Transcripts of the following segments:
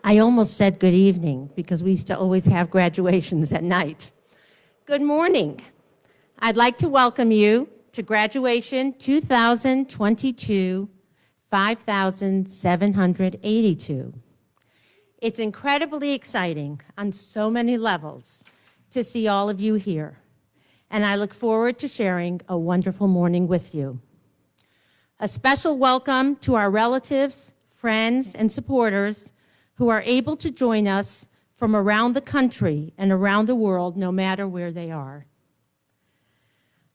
I almost said good evening because we used to always have graduations at night. Good morning. I'd like to welcome you to graduation 2022, 5,782. It's incredibly exciting on so many levels to see all of you here, and I look forward to sharing a wonderful morning with you. A special welcome to our relatives, friends, and supporters who are able to join us from around the country and around the world, no matter where they are.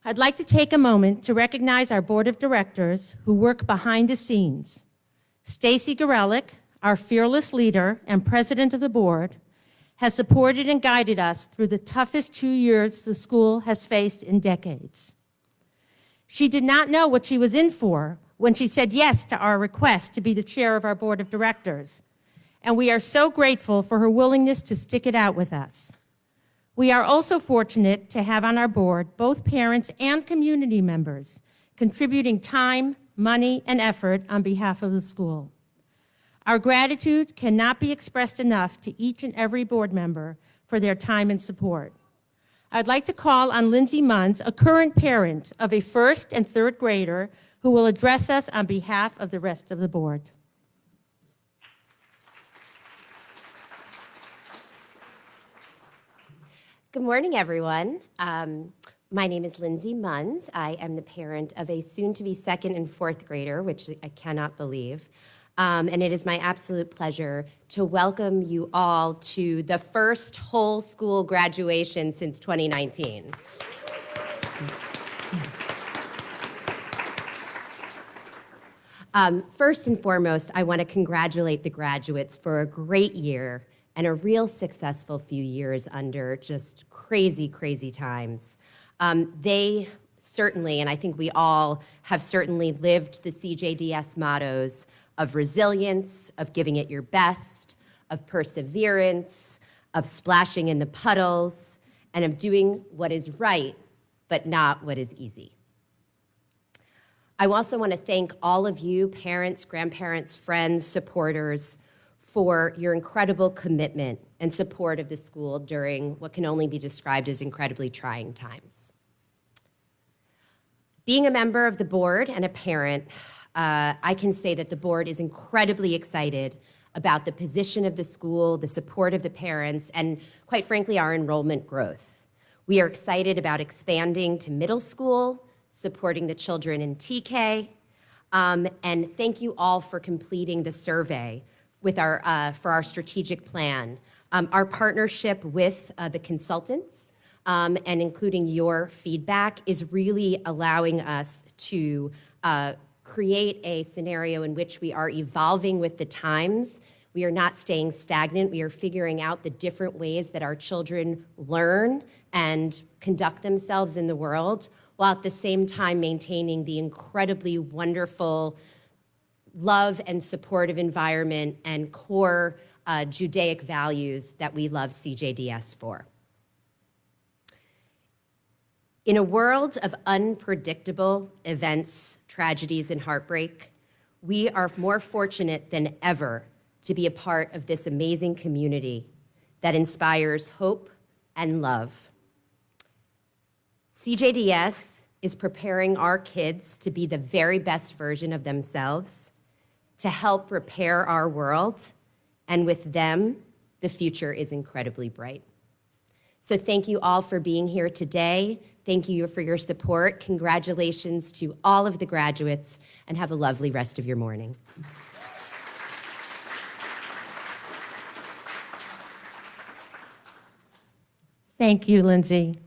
I'd like to take a moment to recognize our board of directors who work behind the scenes. Stacy Gorelick, our fearless leader and president of the board, has supported and guided us through the toughest 2 years the school has faced in decades. She did not know what she was in for when she said yes to our request to be the chair of our board of directors, and we are so grateful for her willingness to stick it out with us. We are also fortunate to have on our board both parents and community members contributing time, money, and effort on behalf of the school. Our gratitude cannot be expressed enough to each and every board member for their time and support. I'd like to call on Lindsay Munns, a current parent of a first and third grader, who will address us on behalf of the rest of the board. Good morning, everyone. My name is Lindsay Munns. I am the parent of a soon-to-be second and fourth grader, which I cannot believe. And it is my absolute pleasure to welcome you all to the first whole school graduation since 2019. First and foremost, I want to congratulate the graduates for a great year and a real successful few years under just crazy, crazy times. They certainly, and I think we all have certainly lived the CJDS mottos of resilience, of giving it your best, of perseverance, of splashing in the puddles, and of doing what is right, but not what is easy. I also want to thank all of you, parents, grandparents, friends, supporters, for your incredible commitment and support of the school during what can only be described as incredibly trying times. Being a member of the board and a parent, I can say that the board is incredibly excited about the position of the school, the support of the parents, and quite frankly, our enrollment growth. We are excited about expanding to middle school, supporting the children in TK, and thank you all for completing the survey with for our strategic plan. Our partnership with the consultants and including your feedback is really allowing us to create a scenario in which we are evolving with the times. We are not staying stagnant. We are figuring out the different ways that our children learn and conduct themselves in the world, while at the same time maintaining the incredibly wonderful love and supportive environment and core Judaic values that we love CJDS for. In a world of unpredictable events, tragedies, and heartbreak, we are more fortunate than ever to be a part of this amazing community that inspires hope and love. CJDS is preparing our kids to be the very best version of themselves, to help repair our world, and with them, the future is incredibly bright. So thank you all for being here today. Thank you for your support. Congratulations to all of the graduates, and have a lovely rest of your morning. Thank you, Lindsay.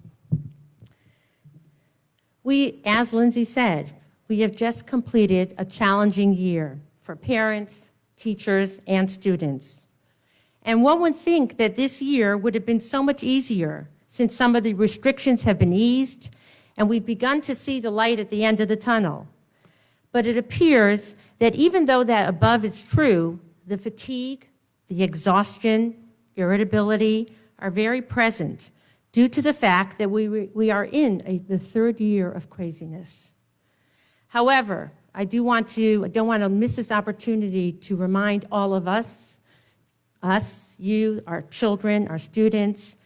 As Lindsay said, we have just completed a challenging year for parents, teachers, and students. And one would think that this year would have been so much easier since some of the restrictions have been eased and we've begun to see the light at the end of the tunnel. But it appears that even though that above is true, the fatigue, the exhaustion, irritability are very present due to the fact that we are in the third year of craziness. However, I don't want to miss this opportunity to remind all of us us, you, our children, our students,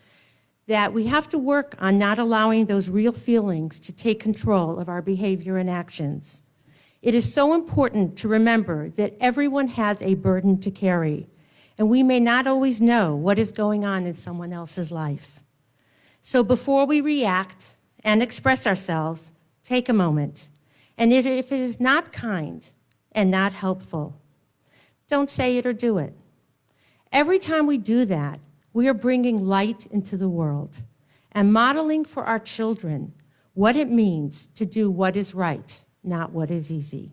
that we have to work on not allowing those real feelings to take control of our behavior and actions. It is so important to remember that everyone has a burden to carry, and we may not always know what is going on in someone else's life. So before we react and express ourselves, take a moment. And if it is not kind and not helpful, don't say it or do it. Every time we do that, we are bringing light into the world and modeling for our children what it means to do what is right, not what is easy.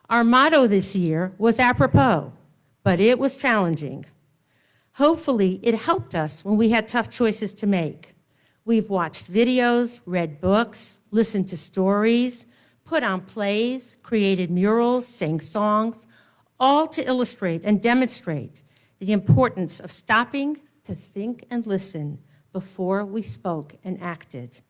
Our motto this year was apropos, but it was challenging. Hopefully, it helped us when we had tough choices to make. We've watched videos, read books, listened to stories, put on plays, created murals, sang songs, all to illustrate and demonstrate the importance of stopping to think and listen before we spoke and acted.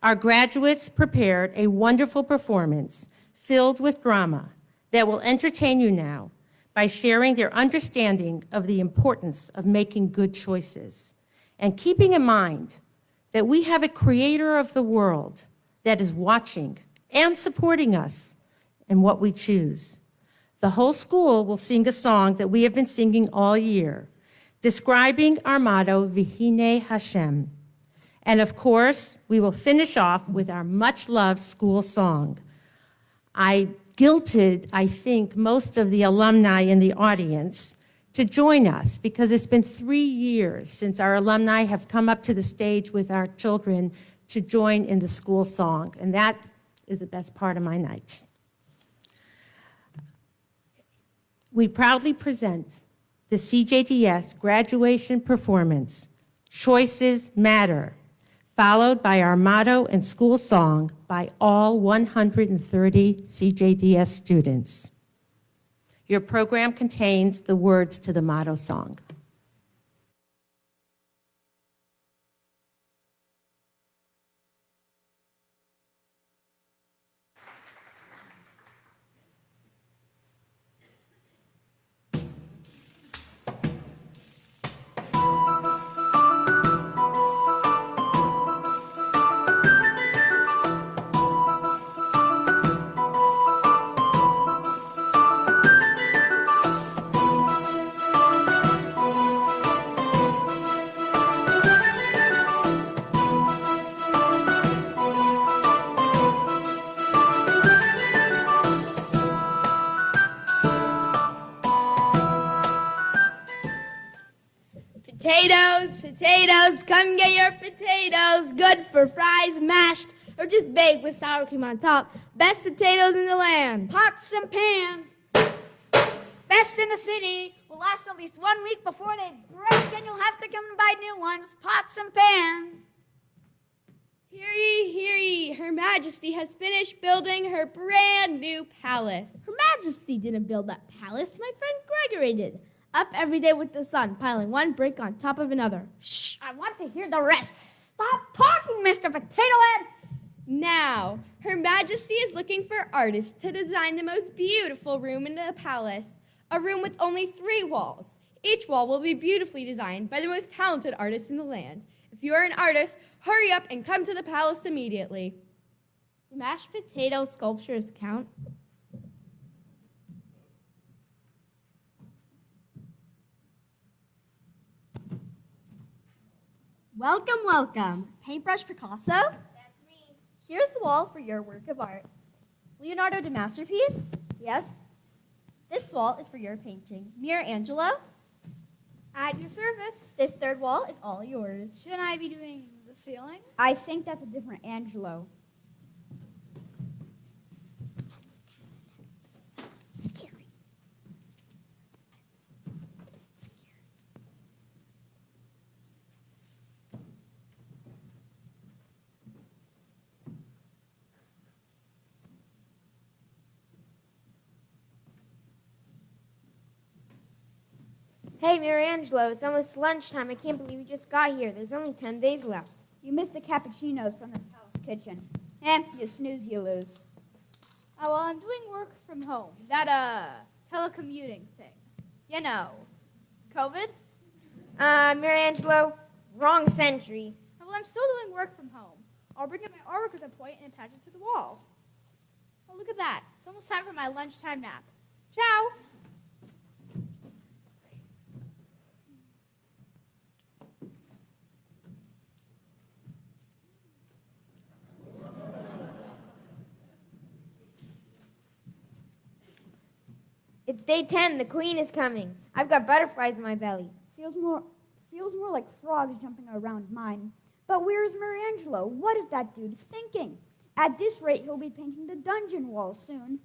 Our graduates prepared a wonderful performance filled with drama that will entertain you now by sharing their understanding of the importance of making good choices and keeping in mind that we have a creator of the world that is watching and supporting us in what we choose. The whole school will sing a song that we have been singing all year, describing our motto, Vihine Hashem. And of course, we will finish off with our much-loved school song. I guilted, I think, most of the alumni in the audience to join us because it's been 3 years since our alumni have come up to the stage with our children to join in the school song, and that is the best part of my night. We proudly present the CJDS Graduation Performance, Choices Matter, followed by our motto and school song by all 130 CJDS students. Your program contains the words to the motto song. Potatoes, potatoes, come get your potatoes. Good for fries, mashed, or just baked with sour cream on top. Best potatoes in the land. Pots and pans, best in the city, will last at least 1 week before they break, and you'll have to come and buy new ones. Pots and pans. Hear ye, Her Majesty has finished building her brand new palace. Her Majesty didn't build that palace. My friend Gregory did. Up every day with the sun, piling one brick on top of another. Shh, I want to hear the rest. Stop talking, Mr. Potato Head. Now, Her Majesty is looking for artists to design the most beautiful room in the palace. A room with only 3 walls. Each wall will be beautifully designed by the most talented artists in the land. If you are an artist, hurry up and come to the palace immediately. Do mashed potato sculptures count? Welcome, welcome. Paintbrush Picasso? That's me. Here's the wall for your work of art. Leonardo da Masterpiece? Yes? This wall is for your painting. Michelangelo? At your service. This third wall is all yours. Shouldn't I be doing the ceiling? I think that's a different Angelo. Scary. Hey, Mariangelo, it's almost lunchtime. I can't believe you just got here. There's only 10 days left. You missed the cappuccinos from the palace kitchen. You snooze, you lose. Oh, well, I'm doing work from home. That, telecommuting thing. You know. COVID? Mariangelo, wrong century. Well, I'm still doing work from home. I'll bring in my artwork as a point and attach it to the wall. Oh, look at that. It's almost time for my lunchtime nap. Ciao. It's day 10. The queen is coming. I've got butterflies in my belly. Feels more like frogs jumping around mine. But where's Mariangelo? What is that dude thinking? At this rate, he'll be painting the dungeon walls soon.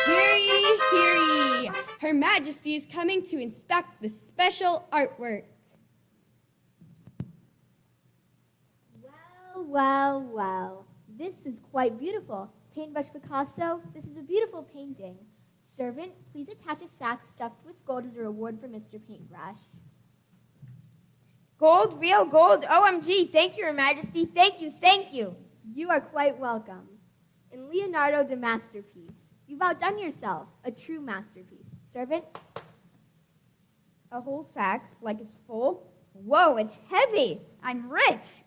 Hear ye, hear ye. Her Majesty is coming to inspect the special artwork. Well. This is quite beautiful. Paintbrush Picasso, this is a beautiful painting. Servant, please attach a sack stuffed with gold as a reward for Mr. Paintbrush. Gold, real gold. OMG. Thank you, Your Majesty. Thank you, thank you. You are quite welcome. And Leonardo da Masterpiece, you've outdone yourself. A true masterpiece. Servant, A whole sack, like it's full. Whoa, it's heavy. I'm rich.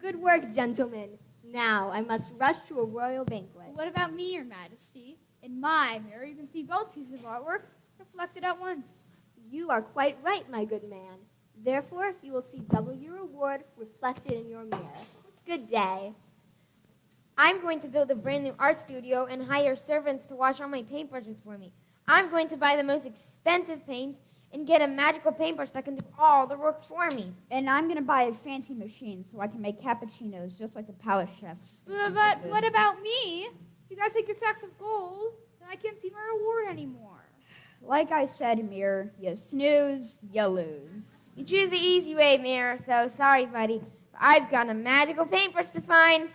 good work, gentlemen. Now I must rush to a royal banquet. What about me, Your Majesty? In my mirror, you can see both pieces of artwork reflected at once. You are quite right, my good man. Therefore, you will see double your reward reflected in your mirror. Good day. I'm going to build a brand new art studio and hire servants to wash all my paintbrushes for me. I'm going to buy the most expensive paints and get a magical paintbrush that can do all the work for me. And I'm going to buy a fancy machine so I can make cappuccinos just like the palace chefs. But what about me? If you guys take your sacks of gold, then I can't see my reward anymore. Like I said, Mirror, you snooze, you lose. You choose the easy way, Mirror, so sorry, buddy. But I've got a magical paintbrush to find.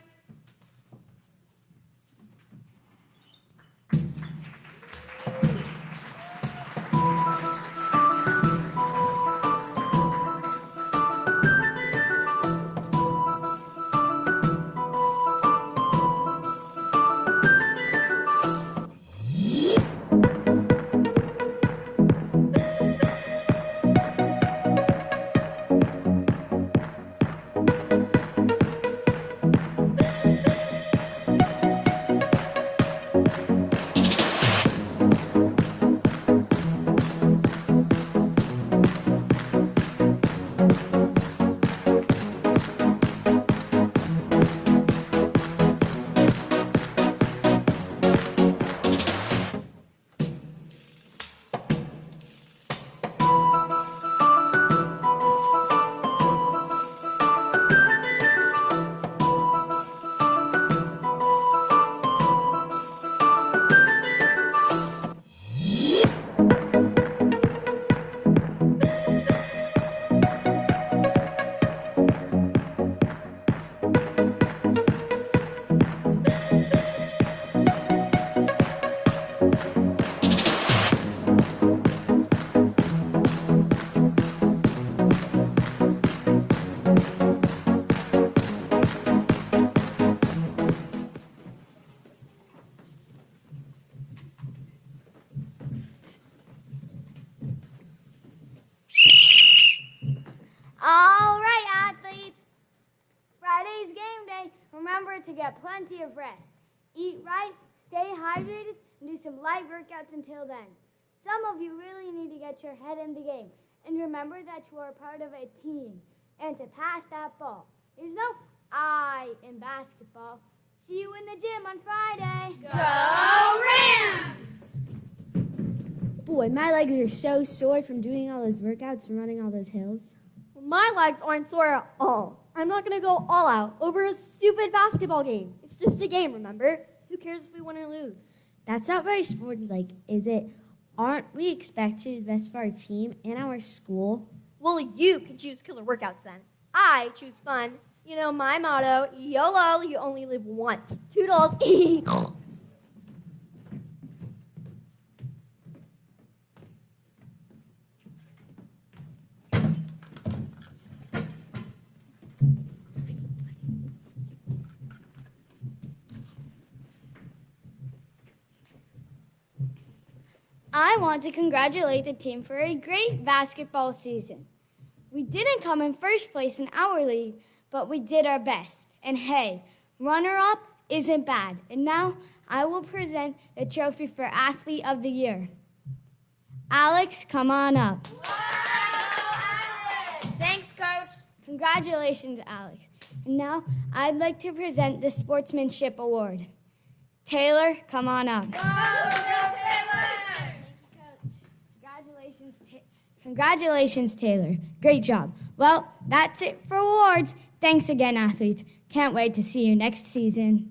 All right, athletes. Friday's game day. Remember to get plenty of rest. Eat right, stay hydrated, and do some light workouts until then. Some of you really need to get your head in the game. And remember that you are part of a team. And to pass that ball. There's no I in basketball. See you in the gym on Friday. Go Rams! Boy, my legs are so sore from doing all those workouts and running all those hills. My legs aren't sore at all. I'm not going to go all out over a stupid basketball game. It's just a game, remember? Who cares if we win or lose? That's not very sporty-like, is it? Aren't we expected to do the best for our team and our school? Well, you can choose killer workouts then. I choose fun. You know my motto, YOLO, you only live once. Toodles. I want to congratulate the team for a great basketball season. We didn't come in first place in our league, but we did our best. And hey, runner-up isn't bad. And now I will present the trophy for Athlete of the Year. Alex, come on up. Thanks, Coach. Congratulations, Alex. And now I'd like to present the Sportsmanship Award. Taylor, come on up. Congratulations, Taylor. Great job. Well, that's it for awards. Thanks again, athletes. Can't wait to see you next season.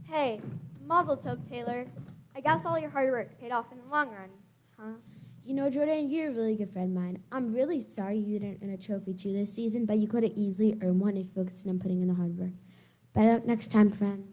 Hey, mazel tov, Taylor. I guess all your hard work paid off in the long run, huh? You know, Jordan, you're a really good friend of mine. I'm really sorry you didn't earn a trophy too this season, but you could have easily earned one if you focused on putting in the hard work. Better luck next time, friend.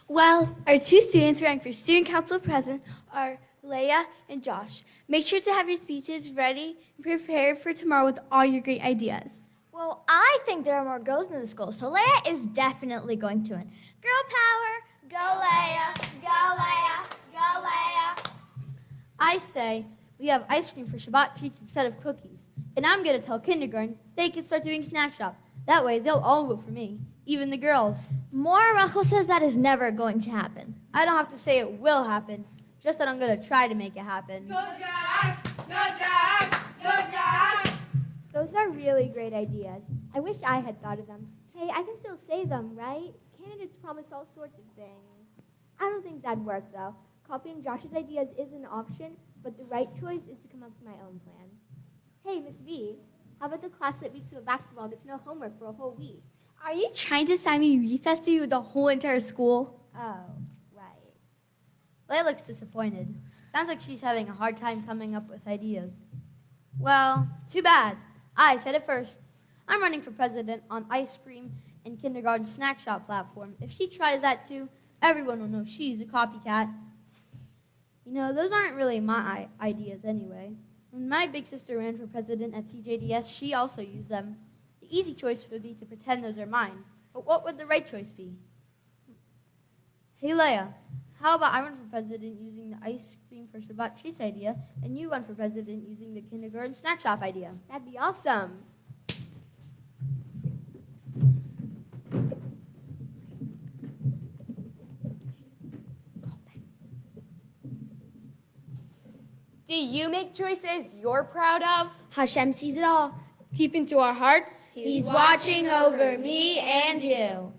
Well, our two students running for student council president are Leia and Josh. Make sure to have your speeches ready and prepared for tomorrow with all your great ideas. Well, I think there are more girls in the school, so Leia is definitely going to win. Girl power! Go Leia! Go Leia! Go Leia! I say we have ice cream for Shabbat treats instead of cookies. And I'm going to tell kindergarten they can start doing snack shop. That way they'll all vote for me, even the girls. Maura Rachel says that is never going to happen. I don't have to say it will happen, just that I'm going to try to make it happen. Those are really great ideas. I wish I had thought of them. Hey, I can still say them, right? Candidates promise all sorts of things. I don't think that'd work, though. Copying Josh's ideas is an option, but the right choice is to come up with my own plan. Hey, Miss V, how about the class that meets to a basketball gets no homework for a whole week? Are you trying to sign me recess fee with the whole entire school? Oh, right. Leia looks disappointed. Sounds like she's having a hard time coming up with ideas. Well, too bad. I said it first. I'm running for president on ice cream and kindergarten snack shop platform. If she tries that too, everyone will know she's a copycat. You know, those aren't really my ideas anyway. When my big sister ran for president at CJDS, she also used them. The easy choice would be to pretend those are mine. But what would the right choice be? Hey, Leia, how about I run for president using the ice cream for Shabbat treats idea, and you run for president using the kindergarten snack shop idea? That'd be awesome. Do you make choices you're proud of? Hashem sees it all. Deep into our hearts, He's watching over me and you.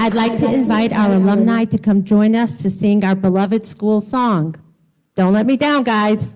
I'd like to invite our alumni to come join us to sing our beloved school song. Don't let me down, guys.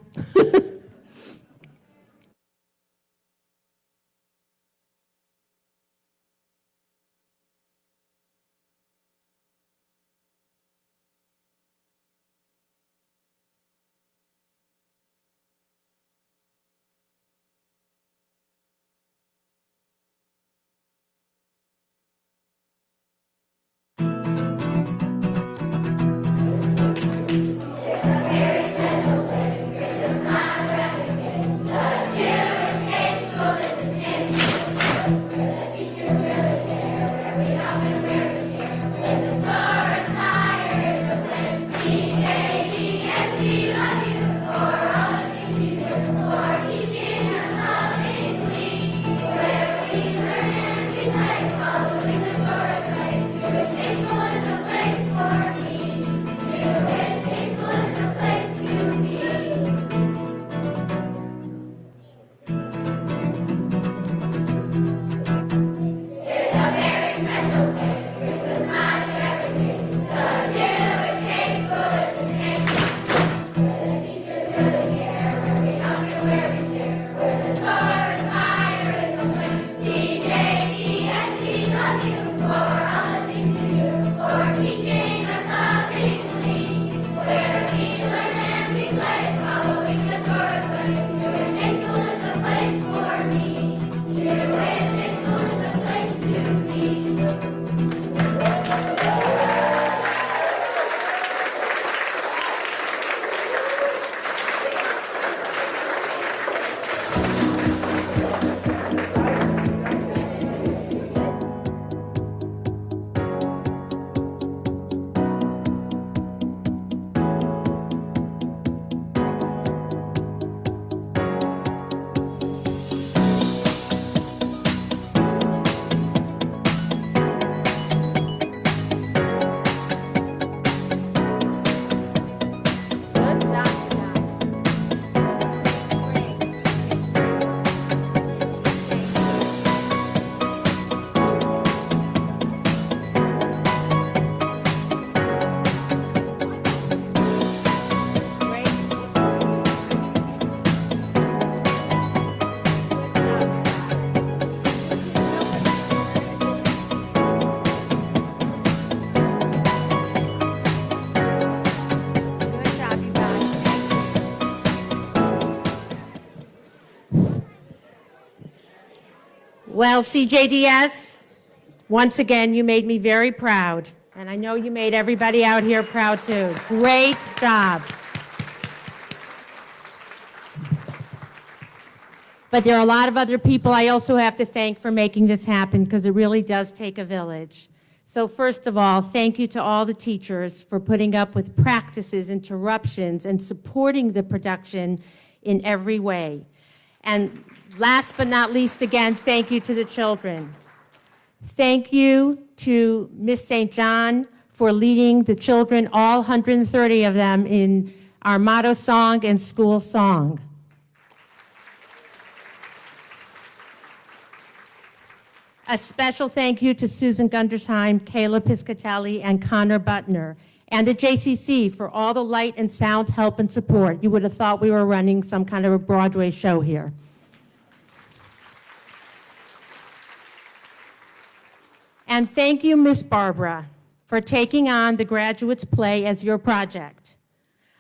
Well, CJDS, once again, you made me very proud. And I know you made everybody out here proud too. Great job. But there are a lot of other people I also have to thank for making this happen, because it really does take a village. So first of all, thank you to all the teachers for putting up with practices, interruptions, and supporting the production in every way. And last but not least, again, thank you to the children. Thank you to Miss St. John for leading the children, all 130 of them, in our motto song and school song. A special thank you to Susan Gundersheim, Kayla Piscatelli, and Connor Butner, and the JCC for all the light and sound help and support. You would have thought we were running some kind of a Broadway show here. And thank you, Miss Barbara, for taking on the Graduates Play as your project.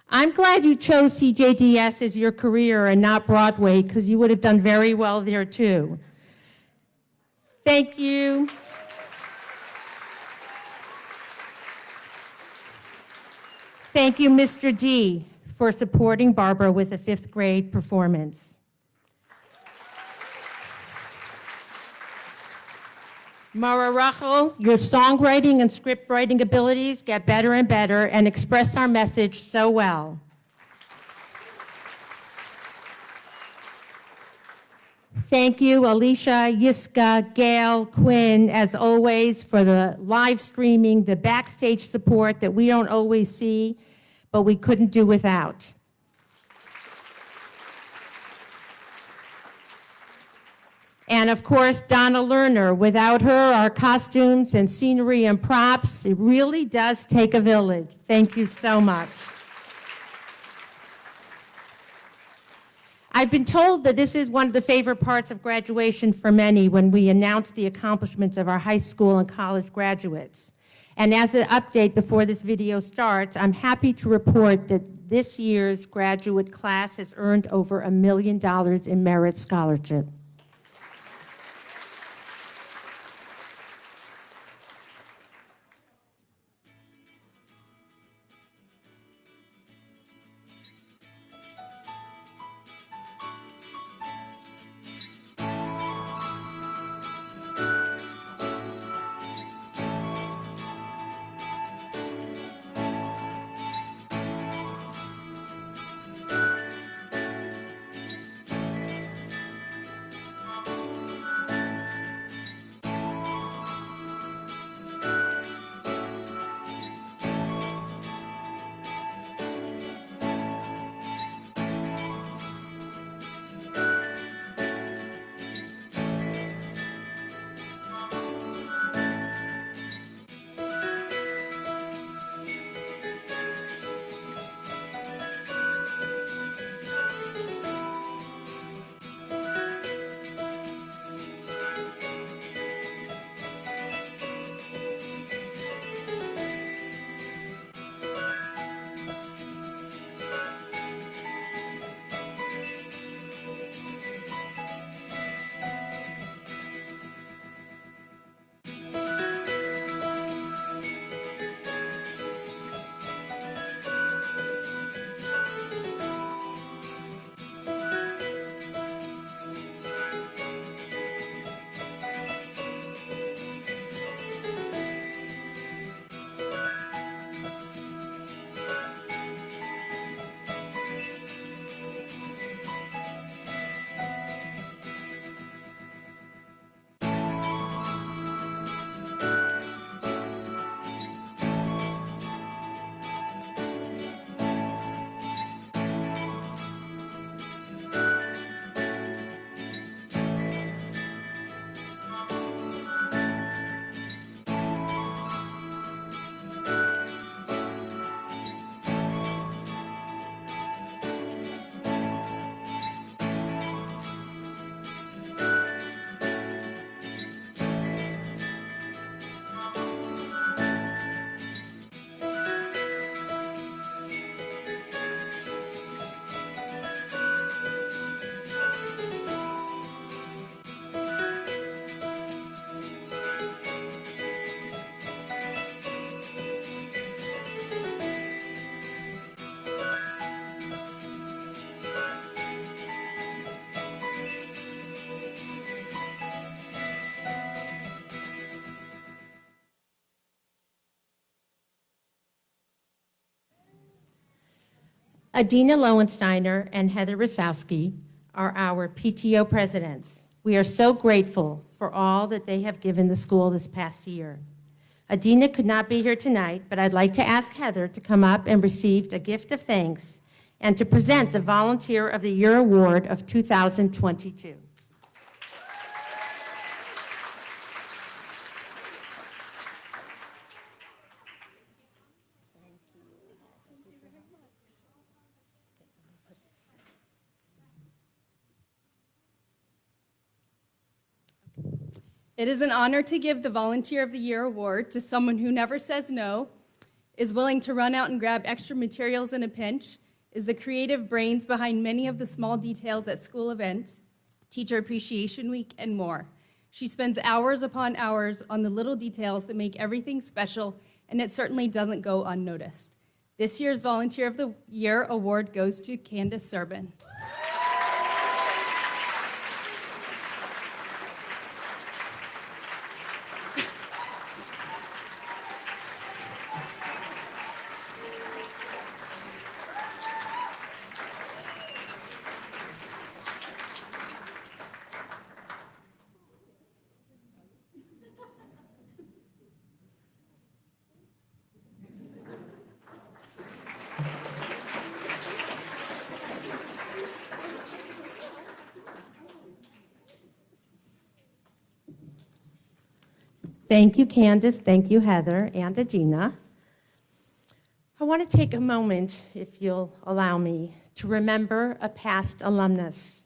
I'm glad you chose CJDS as your career and not Broadway, because you would have done very well there too. Thank you. Thank you, Mr. D, for supporting Barbara with a 5th grade performance. Mara Rachel, your songwriting and script writing abilities get better and better and express our message so well. Thank you, Alicia, Yiska, Gail, Quinn, as always, for the live streaming, the backstage support that we don't always see, but we couldn't do without. And of course, Donna Lerner. Without her, our costumes and scenery and props, it really does take a village. Thank you so much. I've been told that this is one of the favorite parts of graduation for many when we announce the accomplishments of our high school and college graduates. And as an update before this video starts, I'm happy to report that this year's graduate class has earned over $1 million in merit scholarship. Adina Lowensteiner and Heather Rosowski are our PTO presidents. We are so grateful for all that they have given the school this past year. Adina could not be here tonight, but I'd like to ask Heather to come up and receive a gift of thanks and to present the Volunteer of the Year Award of 2022. It is an honor to give the Volunteer of the Year award to someone who never says no, is willing to run out and grab extra materials in a pinch, is the creative brains behind many of the small details at school events, Teacher Appreciation Week, and more. She spends hours upon hours on the little details that make everything special, and it certainly doesn't go unnoticed. This year's Volunteer of the Year award goes to Candace Serban. Thank you, Candace. Thank you, Heather and Adina. I want to take a moment, if you'll allow me, to remember a past alumnus.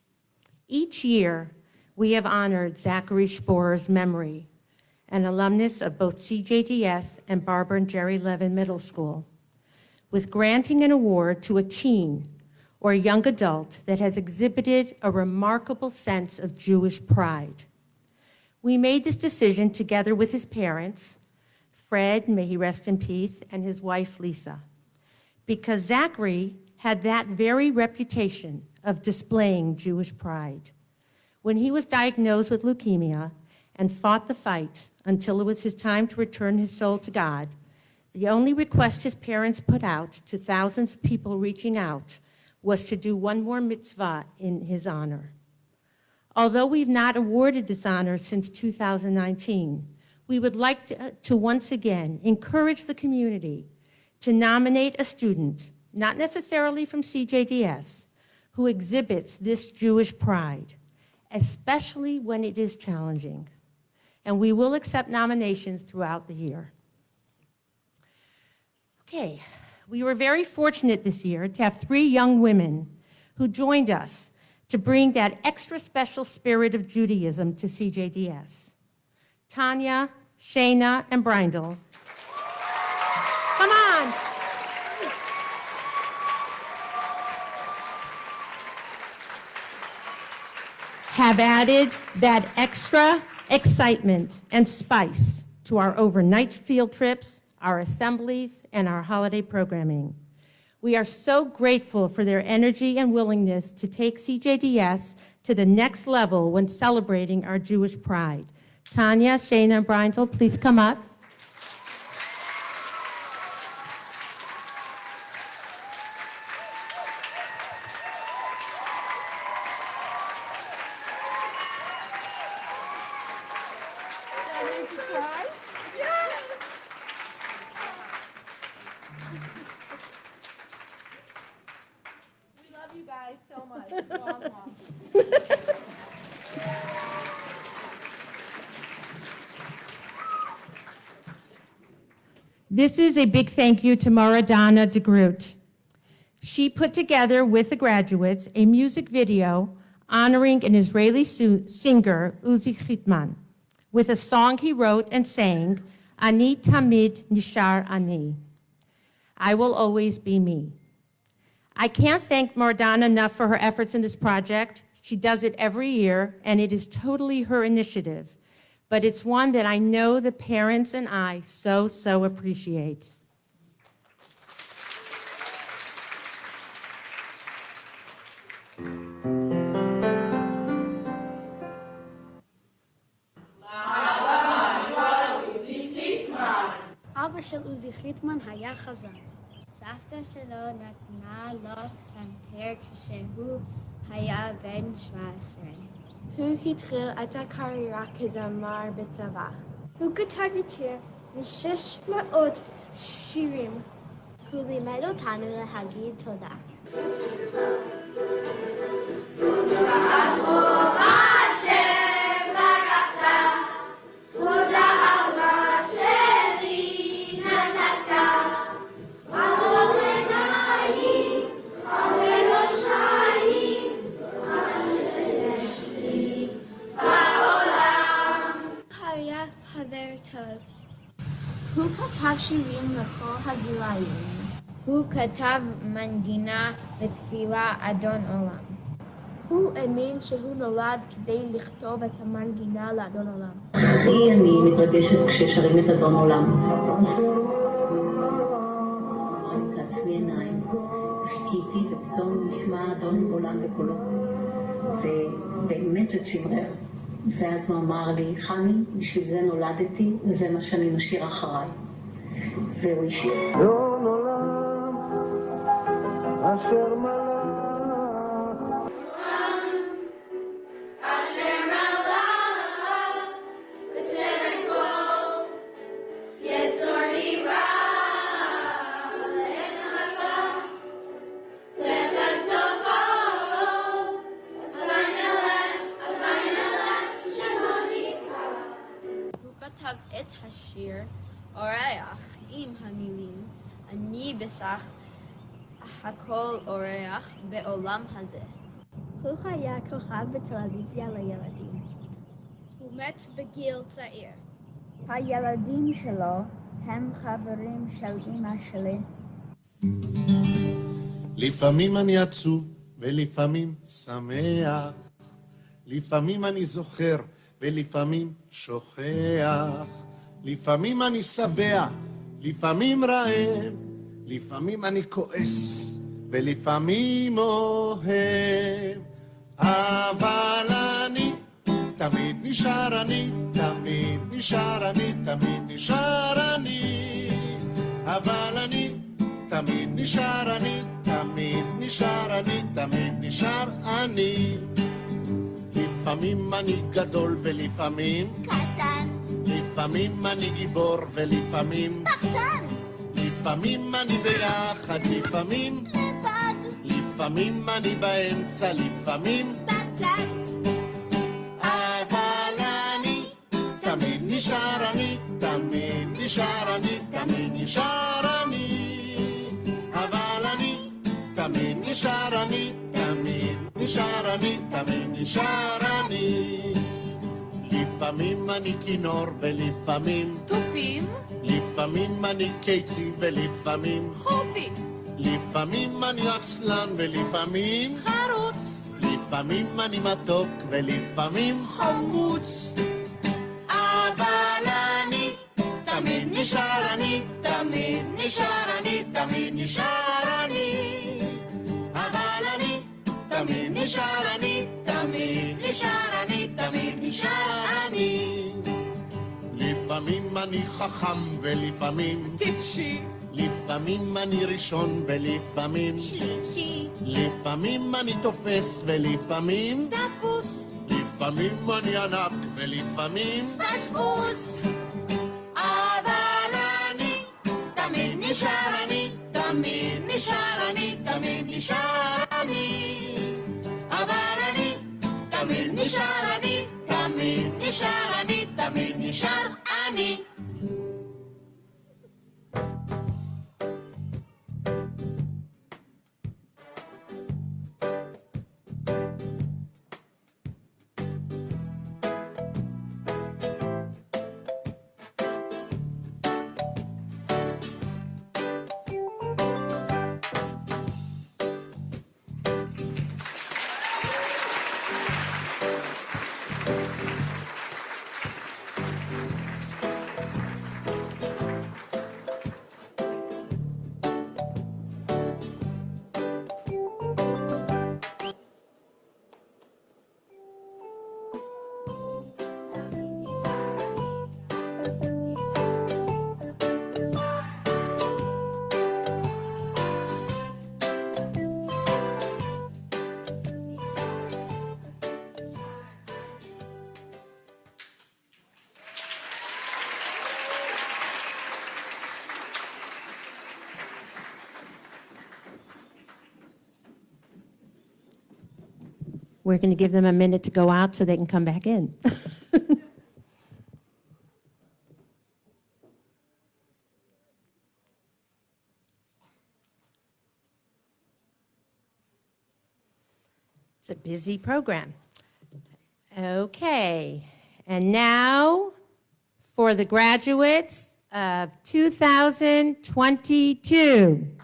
Each year, we have honored Zachary Sporer's memory, an alumnus of both CJDS and Barbara and Jerry Levin Middle School, with granting an award to a teen or a young adult that has exhibited a remarkable sense of Jewish pride. We made this decision together with his parents, Fred, may he rest in peace, and his wife, Lisa, because Zachary had that very reputation of displaying Jewish pride. When he was diagnosed with leukemia and fought the fight until it was his time to return his soul to God, the only request his parents put out to thousands of people reaching out was to do one more mitzvah in his honor. Although we've not awarded this honor since 2019, we would like to once again encourage the community to nominate a student, not necessarily from CJDS, who exhibits this Jewish pride, especially when it is challenging. And we will accept nominations throughout the year. Okay, we were very fortunate this year to have 3 young women who joined us to bring that extra special spirit of Judaism to CJDS. Tanya, Shayna, and Brindle. Come on. Have added that extra excitement and spice to our overnight field trips, our assemblies, and our holiday programming. We are so grateful for their energy and willingness to take CJDS to the next level when celebrating our Jewish pride. Tanya, Shayna, and Brindle, please come up. You guys so much. This is a big thank you to Maradana de Groot. She put together with the graduates a music video honoring an Israeli singer, Uzi Chitman, with a song he wrote and sang, Ani Tamid Nishar Ani. I will always be me. I can't thank Maradana enough for her efforts in this project. She does it every year, and it is totally her initiative. But it's one that I know the parents and I so appreciate. אבא של עוזי חיטמן היה חזן. סבתא שלו נתנה לו פסנתר כשהוא היה בן 17. הוא התחיל את הקריירה כזמר בצבא. הוא כתב יותר מ-600 שירים. הוא לימד אותנו להגיד תודה. הוא כתב שירים לכל הגילאים. הוא כתב מנגינה לתפילה אדון עולם. הוא האמין שהוא נולד כדי לכתוב את המנגינה לאדון עולם. אני מתרגשת כששרים את אדון עולם. תעצמי עיניים, חיכיתי ופתאום נשמע אדון עולם בקולו. ובאמת זה צמרר. ואז הוא אמר לי, חני, בשביל זה נולדתי, וזה מה שאני משאיר אחריי. והוא השאיר. אדון עולם, אשר מלך. את השיר אורח עם המילים אני בסך הכל אורח בעולם הזה. הוא היה כוכב בטלוויזיה לילדים. הוא מת בגיל צעיר. הילדים שלו הם חברים של אמא שלי. לפעמים אני עצוב ולפעמים שמח, לפעמים אני זוכר ולפעמים שוכח, לפעמים אני שבע, לפעמים רעב, לפעמים אני כועס ולפעמים אוהב, אבל אני תמיד נשאר אני, תמיד נשאר אני, תמיד נשאר אני, אבל אני תמיד נשאר אני, תמיד נשאר אני, תמיד נשאר אני. לפעמים אני גדול ולפעמים קטן, לפעמים אני גיבור ולפעמים פחדן, לפעמים אני ביחד, לפעמים לבד, לפעמים אני באמצע, לפעמים בצד, אבל אני תמיד נשאר אני, תמיד נשאר אני, תמיד נשאר אני, אבל אני תמיד נשאר אני, תמיד נשאר אני, תמיד נשאר אני. לפעמים אני כינור ולפעמים תופים, לפעמים אני קיצי ולפעמים חופים, לפעמים אני עצלן ולפעמים חרוץ, לפעמים אני מתוק ולפעמים חמוץ, אבל אני תמיד נשאר אני, תמיד נשאר אני, תמיד נשאר אני, אבל אני תמיד נשאר אני, תמיד נשאר אני, תמיד נשאר אני. לפעמים אני חכם ולפעמים טיפשי, לפעמים אני ראשון ולפעמים שלישי, לפעמים אני תופס ולפעמים דפוס, לפעמים אני ענק ולפעמים פספוס, אבל אני תמיד נשאר אני, תמיד נשאר אני, תמיד נשאר אני, אבל אני תמיד נשאר אני, תמיד נשאר אני, תמיד נשאר אני. We're going to give them a minute to go out so they can come back in. It's a busy program. Okay, and now for the graduates of 2022.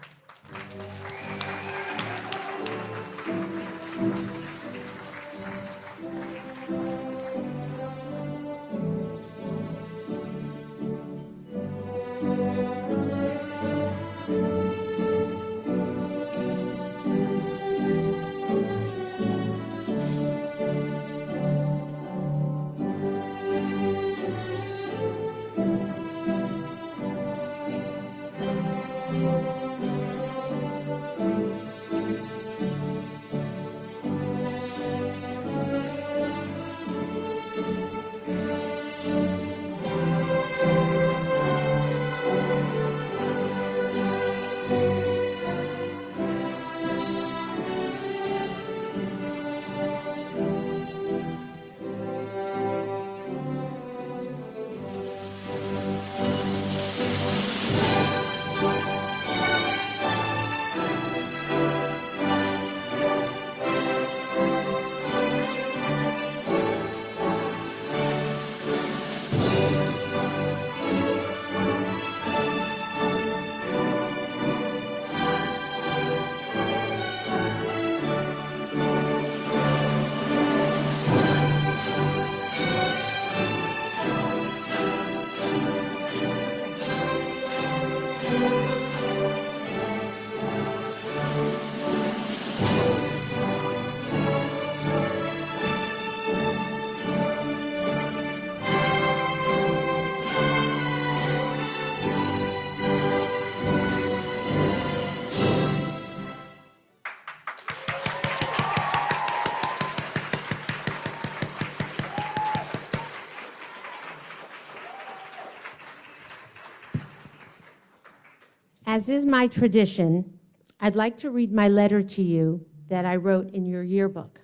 As is my tradition, I'd like to read my letter to you that I wrote in your yearbook.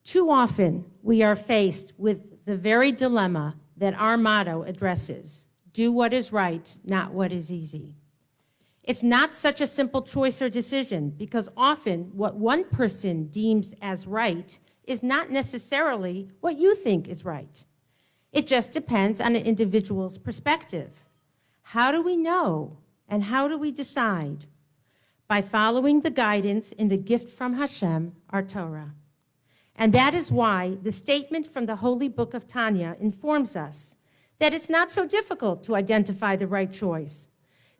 Too often, we are faced with the very dilemma that our motto addresses: do what is right, not what is easy. It's not such a simple choice or decision, because often what one person deems as right is not necessarily what you think is right. It just depends on an individual's perspective. How do we know, and how do we decide? By following the guidance in the gift from Hashem, our Torah. And that is why the statement from the Holy Book of Tanya informs us that it's not so difficult to identify the right choice,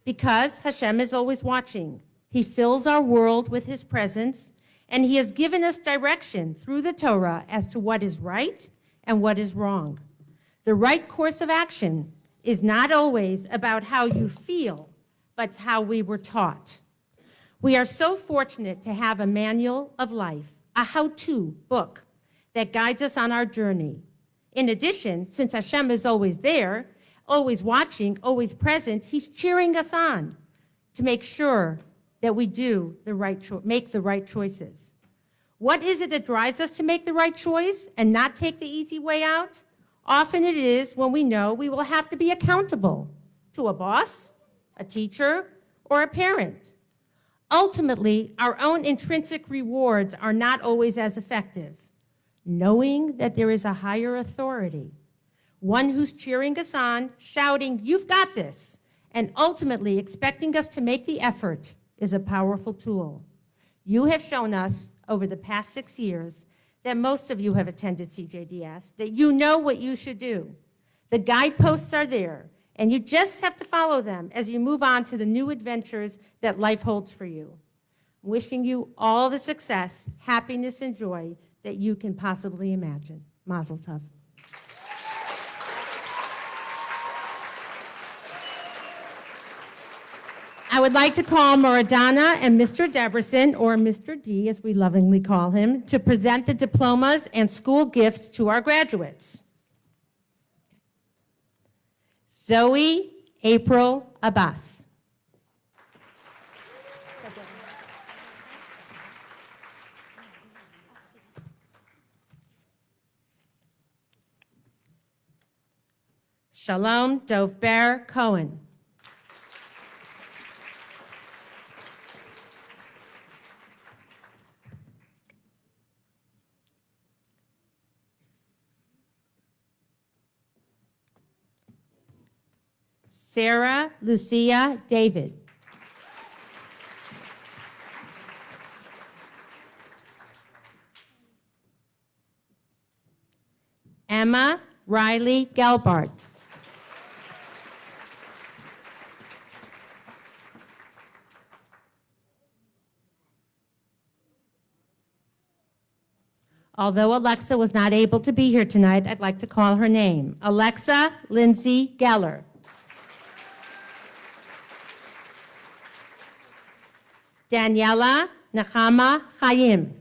because Hashem is always watching. He fills our world with his presence, and he has given us direction through the Torah as to what is right and what is wrong. The right course of action is not always about how you feel, but how we were taught. We are so fortunate to have a manual of life, a how-to book that guides us on our journey. In addition, since Hashem is always there, always watching, always present, he's cheering us on to make sure that we do make the right choices. What is it that drives us to make the right choice and not take the easy way out? Often it is when we know we will have to be accountable to a boss, a teacher, or a parent. Ultimately, our own intrinsic rewards are not always as effective. Knowing that there is a higher authority, one who's cheering us on, shouting, "You've got this," and ultimately expecting us to make the effort is a powerful tool. You have shown us over the past 6 years that most of you have attended CJDS, that you know what you should do. The guideposts are there, and you just have to follow them as you move on to the new adventures that life holds for you. Wishing you all the success, happiness, and joy that you can possibly imagine. Mazel tov. I would like to call Moradana and Mr. Deberson, or Mr. D, as we lovingly call him, to present the diplomas and school gifts to our graduates. Zoe April Abbas. Shalom Dovber Cohen. Sarah Lucia David. Emma Riley Gelbart. Although Alexa was not able to be here tonight, I'd like to call her name. Alexa Lindsay Geller. Daniela Nechama Chaim.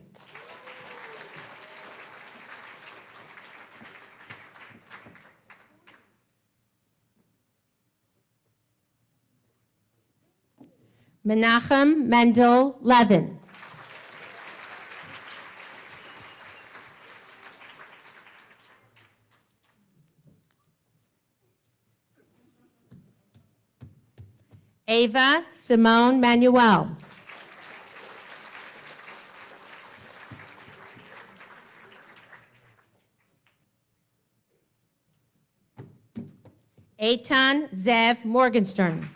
Menachem Mendel Levin. Ava Simone Manuel. Eitan Zev Morgenstern.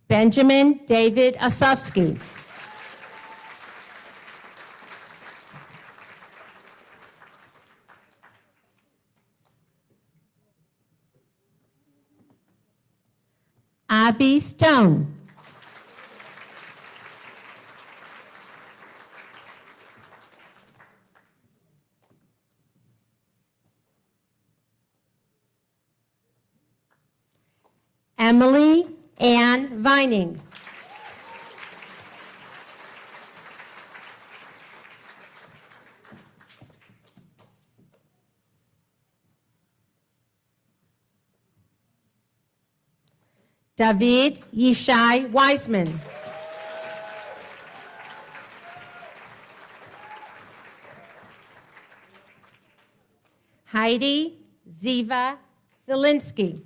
Benjamin David Osofsky. Avi Stone. Emily Ann Vining. David Yishai Wiseman. Heidi Ziva Zielinski.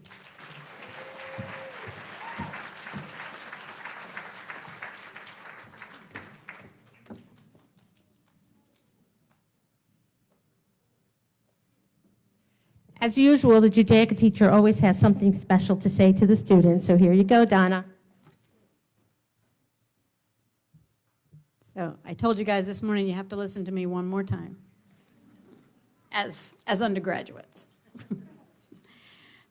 As usual, the Judaica teacher always has something special to say to the students, so here you go, Donna. So I told you guys this morning you have to listen to me one more time as undergraduates.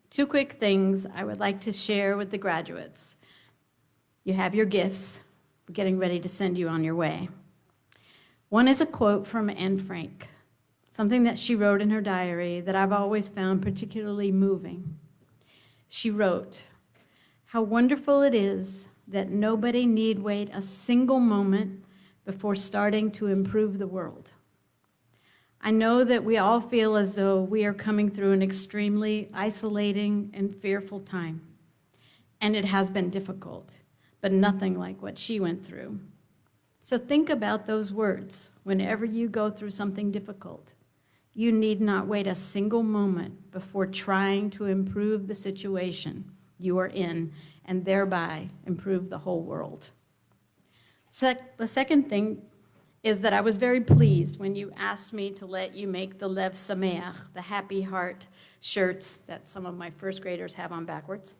Two quick things I would like to share with the graduates. You have your gifts. We're getting ready to send you on your way. One is a quote from Anne Frank, something that she wrote in her diary that I've always found particularly moving. She wrote, "How wonderful it is that nobody need wait a single moment before starting to improve the world." I know that we all feel as though we are coming through an extremely isolating and fearful time. And it has been difficult, but nothing like what she went through. So think about those words whenever you go through something difficult. You need not wait a single moment before trying to improve the situation you are in and thereby improve the whole world. The second thing is that I was very pleased when you asked me to let you make the Lev Sameach, the happy heart shirts that some of my first graders have on backwards.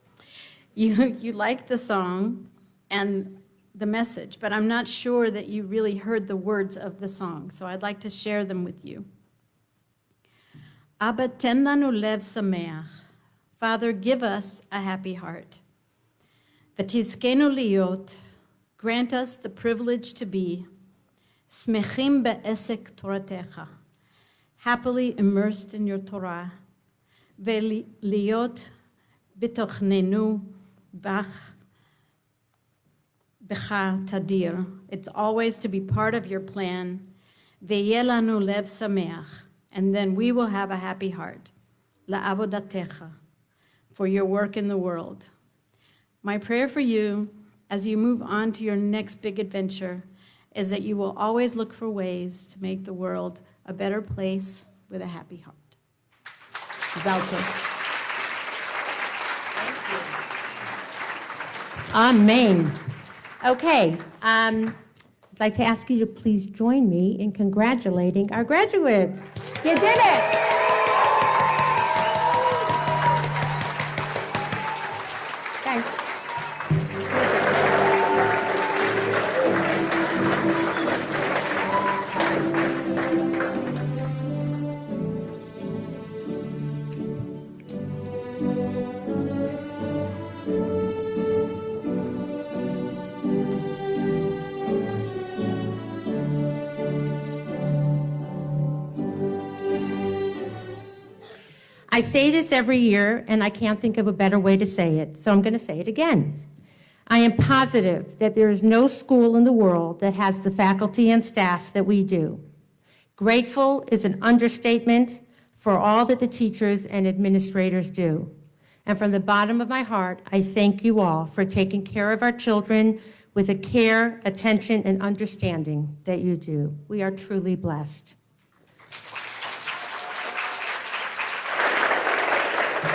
You liked the song and the message, but I'm not sure that you really heard the words of the song, so I'd like to share them with you. Abba ten lanu lev sameach. Father, give us a happy heart. V'tizkenu liot, grant us the privilege to be smechim be'esek toratecha, happily immersed in your Torah, ve'liot bitochnenu bach becha tadir. It's always to be part of your plan. Ve'yeh lanu lev sameach. And then we will have a happy heart, la'avodatecha, for your work in the world. My prayer for you as you move on to your next big adventure is that you will always look for ways to make the world a better place with a happy heart. Zalto. Amen. Okay, I'd like to ask you to please join me in congratulating our graduates. You did it! Thanks. I say this every year, and I can't think of a better way to say it, so I'm going to say it again. I am positive that there is no school in the world that has the faculty and staff that we do. Grateful is an understatement for all that the teachers and administrators do. And from the bottom of my heart, I thank you all for taking care of our children with the care, attention, and understanding that you do. We are truly blessed.